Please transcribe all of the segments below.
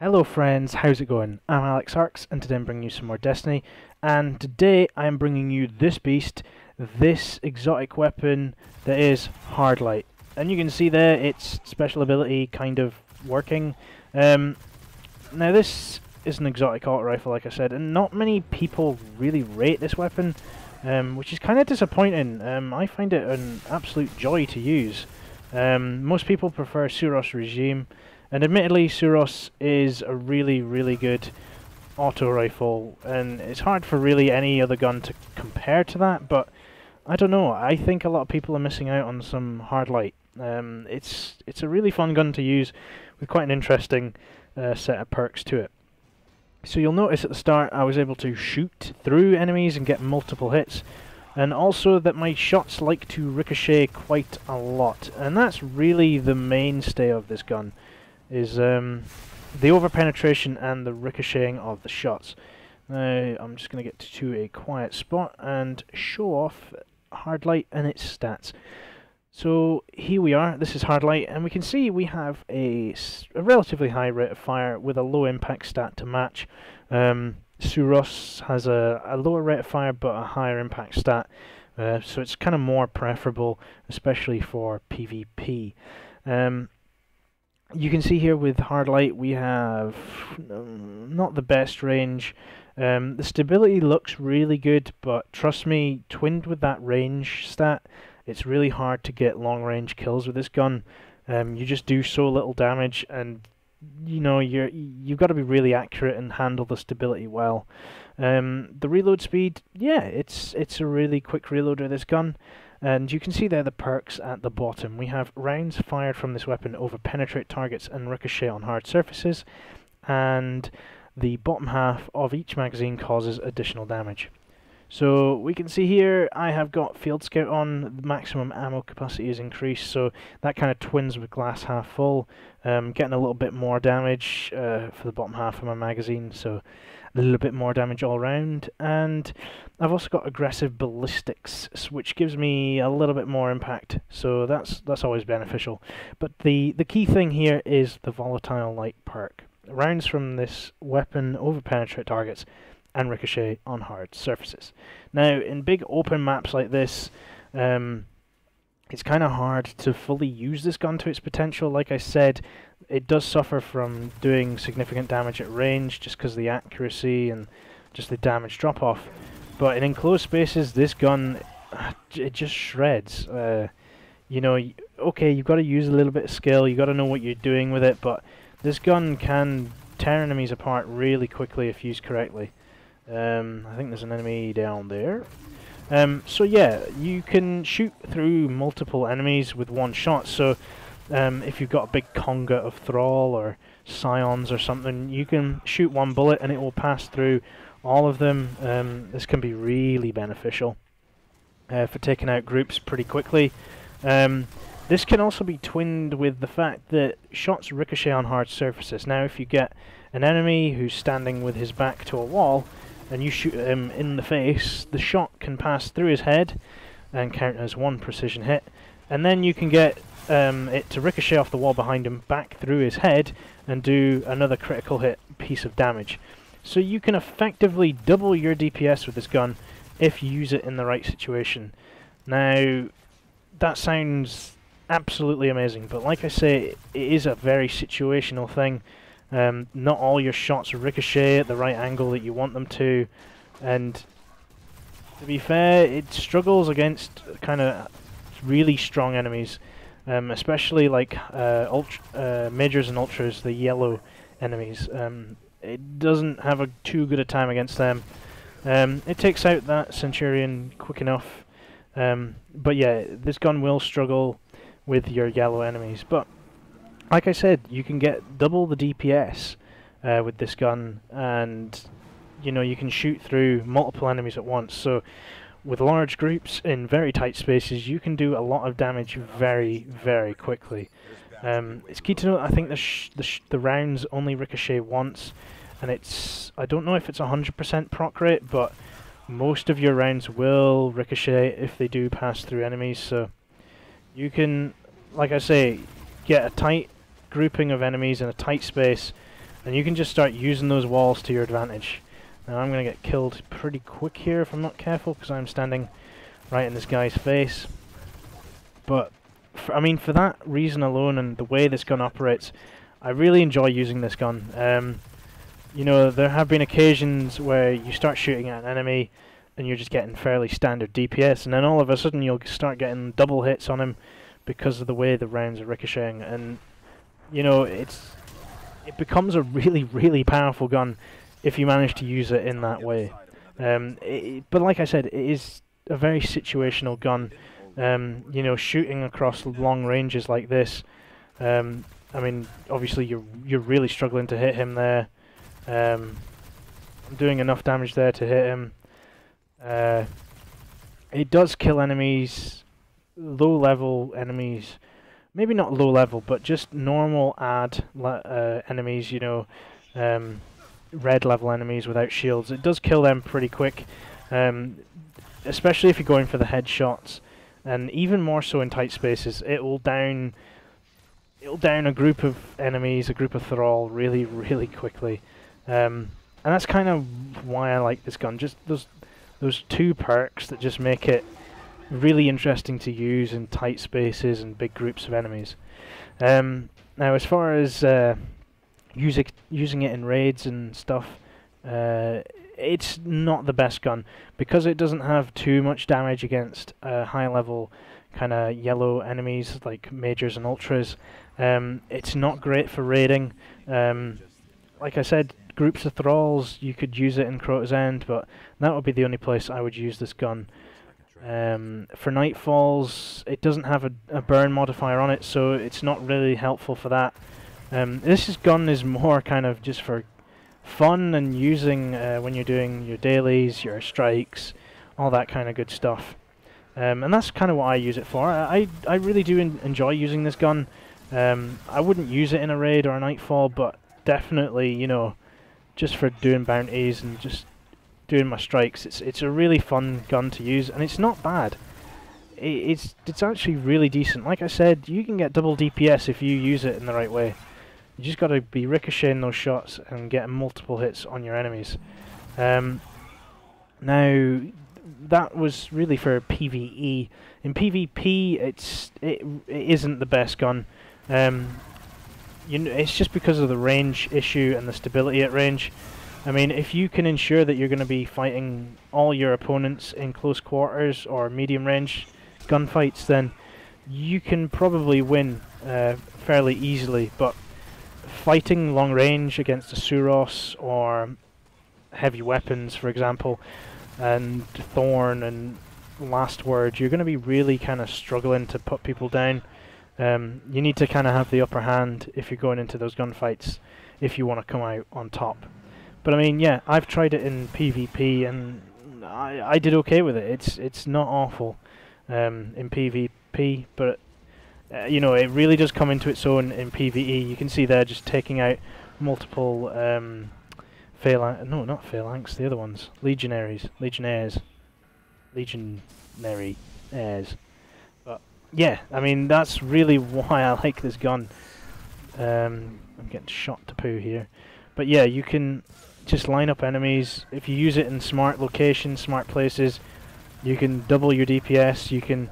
Hello friends, how's it going? I'm AleXarcs and today I'm bringing you some more Destiny, and today I am bringing you this beast, this exotic weapon that is Hardlight. And you can see there its special ability kind of working. Now this is an exotic auto rifle, like I said, and not many people really rate this weapon, which is kind of disappointing. I find it an absolute joy to use. Most people prefer Suros Regime. And admittedly, Suros is a really good auto rifle, and it's hard for really any other gun to compare to that, but I don't know, I think a lot of people are missing out on some Hardlight. It's a really fun gun to use with quite an interesting set of perks to it. So you'll notice at the start I was able to shoot through enemies and get multiple hits, and also that my shots like to ricochet quite a lot, and that's really the mainstay of this gun. Is the over-penetration and the ricocheting of the shots. Now, I'm just going to get to a quiet spot and show off Hardlight and its stats. So, here we are, this is Hardlight, and we can see we have a relatively high rate of fire with a low impact stat to match. Suros has a lower rate of fire but a higher impact stat, so it's kind of more preferable, especially for PvP. You can see here with Hardlight we have not the best range. The stability looks really good, but trust me, twinned with that range stat, it's really hard to get long range kills with this gun. You just do so little damage, and you know you've got to be really accurate and handle the stability well. The reload speed, yeah, it's a really quick reload with this gun. And you can see there the perks at the bottom. We have rounds fired from this weapon over penetrate targets and ricochet on hard surfaces, and the bottom half of each magazine causes additional damage. So we can see here I have got Field Scout on, the maximum ammo capacity is increased, so that kind of twins with glass half full, getting a little bit more damage for the bottom half of my magazine, so a little bit more damage all around. And I've also got aggressive ballistics, which gives me a little bit more impact, so that's always beneficial. But the key thing here is the volatile light perk. Rounds from this weapon over penetrate targets and ricochet on hard surfaces. Now, in big open maps like this, it's kind of hard to fully use this gun to its potential. Like I said, it does suffer from doing significant damage at range just because of the accuracy and just the damage drop-off. But in enclosed spaces, this gun, it just shreds. You know, okay, you've got to use a little bit of skill, you've got to know what you're doing with it, but this gun can tear enemies apart really quickly if used correctly. I think there's an enemy down there. So yeah, you can shoot through multiple enemies with one shot, so if you've got a big conga of Thrall or Scions or something, you can shoot one bullet and it will pass through all of them. This can be really beneficial for taking out groups pretty quickly. This can also be twinned with the fact that shots ricochet on hard surfaces. Now if you get an enemy who's standing with his back to a wall, and you shoot him in the face, the shot can pass through his head and count as one precision hit, and then you can get it to ricochet off the wall behind him back through his head and do another critical hit piece of damage. So you can effectively double your DPS with this gun if you use it in the right situation. Now, that sounds absolutely amazing, but like I say, it is a very situational thing. Not all your shots ricochet at the right angle that you want them to, and to be fair, it struggles against kind of really strong enemies, especially like majors and ultras, the yellow enemies. It doesn't have too good a time against them. It takes out that Centurion quick enough, but yeah, this gun will struggle with your yellow enemies. But like I said, you can get double the DPS with this gun, and you know you can shoot through multiple enemies at once. So with large groups in very tight spaces, you can do a lot of damage very quickly. It's key to note, I think the rounds only ricochet once, and I don't know if it's 100% proc rate, but most of your rounds will ricochet if they do pass through enemies. So you can, like I say, get a tight grouping of enemies in a tight space and you can just start using those walls to your advantage. Now I'm going to get killed pretty quick here if I'm not careful, because I'm standing right in this guy's face. But, I mean, for that reason alone and the way this gun operates, I really enjoy using this gun. You know, there have been occasions where you start shooting at an enemy and you're just getting fairly standard DPS, and then all of a sudden you'll start getting double hits on him because of the way the rounds are ricocheting, and you know, it becomes a really, really powerful gun if you manage to use it in that way. But like I said, it is a very situational gun. You know, shooting across long ranges like this, I mean, obviously you're really struggling to hit him there. I'm doing enough damage there to hit him. It does kill enemies, low-level enemies. Maybe not low-level, but just normal enemies, you know, red-level enemies without shields. It does kill them pretty quick, especially if you're going for the headshots, and even more so in tight spaces. It'll down a group of enemies, a group of thrall, really, really quickly. And that's kind of why I like this gun. Just those two perks that just make it really interesting to use in tight spaces and big groups of enemies. Now, as far as using it in raids and stuff, it's not the best gun because it doesn't have too much damage against high-level kind of yellow enemies like majors and ultras. It's not great for raiding. Like I said, groups of thralls, you could use it in Crota's End, but that would be the only place I would use this gun. For Nightfalls, it doesn't have a burn modifier on it, so it's not really helpful for that. This gun is more kind of just for fun and using when you're doing your dailies, your strikes, all that kind of good stuff. And that's kind of what I use it for. I really do enjoy using this gun. I wouldn't use it in a raid or a Nightfall, but definitely, you know, just for doing bounties and just doing my strikes, it's a really fun gun to use, and it's not bad. It's actually really decent. Like I said, you can get double DPS if you use it in the right way. You just got to be ricocheting those shots and getting multiple hits on your enemies. Now, that was really for PvE. In PvP, it isn't the best gun. You know, it's just because of the range issue and the stability at range. I mean, if you can ensure that you're going to be fighting all your opponents in close quarters or medium range gunfights, then you can probably win fairly easily. But fighting long range against a Suros or heavy weapons, for example, and Thorn and Last Word, you're going to be really kind of struggling to put people down. You need to kind of have the upper hand if you're going into those gunfights if you want to come out on top. But I mean, yeah, I've tried it in PvP and I did okay with it. It's not awful in PvP, but you know, it really does come into its own in PvE. You can see there just taking out multiple no, not phalanx, the other ones, legionaries. But yeah, I mean, that's really why I like this gun. I'm getting shot to poo here. But yeah, you can just line up enemies. If you use it in smart locations, smart places, you can double your DPS. You can,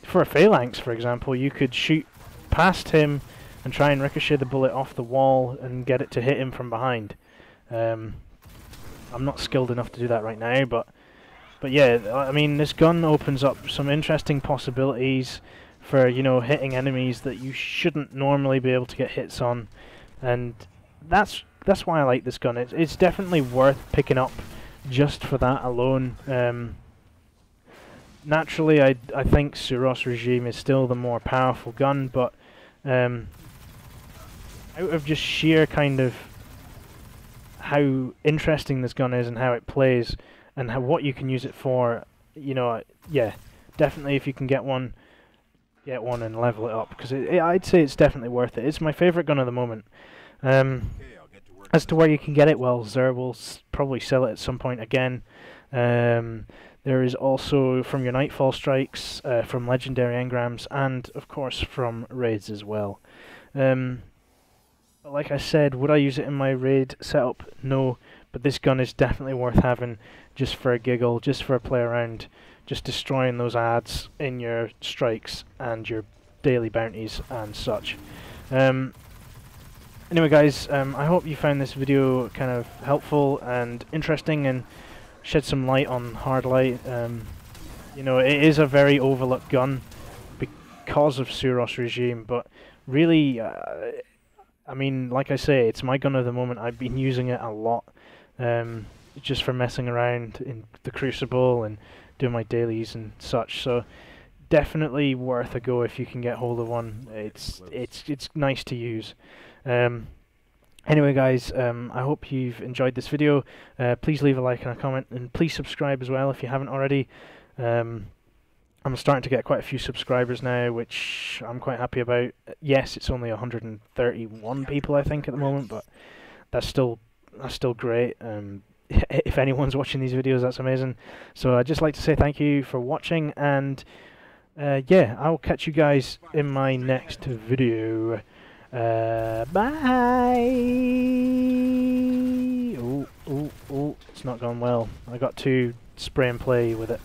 for a phalanx, for example, you could shoot past him and try and ricochet the bullet off the wall and get it to hit him from behind. I'm not skilled enough to do that right now, but yeah, I mean, this gun opens up some interesting possibilities for, you know, hitting enemies that you shouldn't normally be able to get hits on, and that's why I like this gun. It's definitely worth picking up just for that alone. Naturally, I think Suros Regime is still the more powerful gun, but out of just sheer kind of how interesting this gun is and how it plays and what you can use it for, you know, yeah, definitely if you can get one and level it up, because I'd say it's definitely worth it. It's my favourite gun at the moment. As to where you can get it, well, Zer will probably sell it at some point again. There is also from your Nightfall strikes, from Legendary Engrams, and of course from raids as well. But like I said, would I use it in my raid setup? No, but this gun is definitely worth having just for a giggle, just for a play around, just destroying those ads in your strikes and your daily bounties and such. Anyway guys, I hope you found this video kind of helpful and interesting and shed some light on hard light. You know, it is a very overlooked gun because of Suros regime, but really, I mean, like I say, it's my gun at the moment. I've been using it a lot, just for messing around in the Crucible and doing my dailies and such. So definitely worth a go if you can get hold of one. It's nice to use. Anyway guys, I hope you've enjoyed this video. Please leave a like and a comment, and please subscribe as well if you haven't already. I'm starting to get quite a few subscribers now, which I'm quite happy about. Yes, it's only 131 people I think at the moment, but that's still great. If anyone's watching these videos, that's amazing. So I'd just like to say thank you for watching, and yeah, I'll catch you guys in my next video. Bye! Oh, it's not gone well. I got to spray and play with it.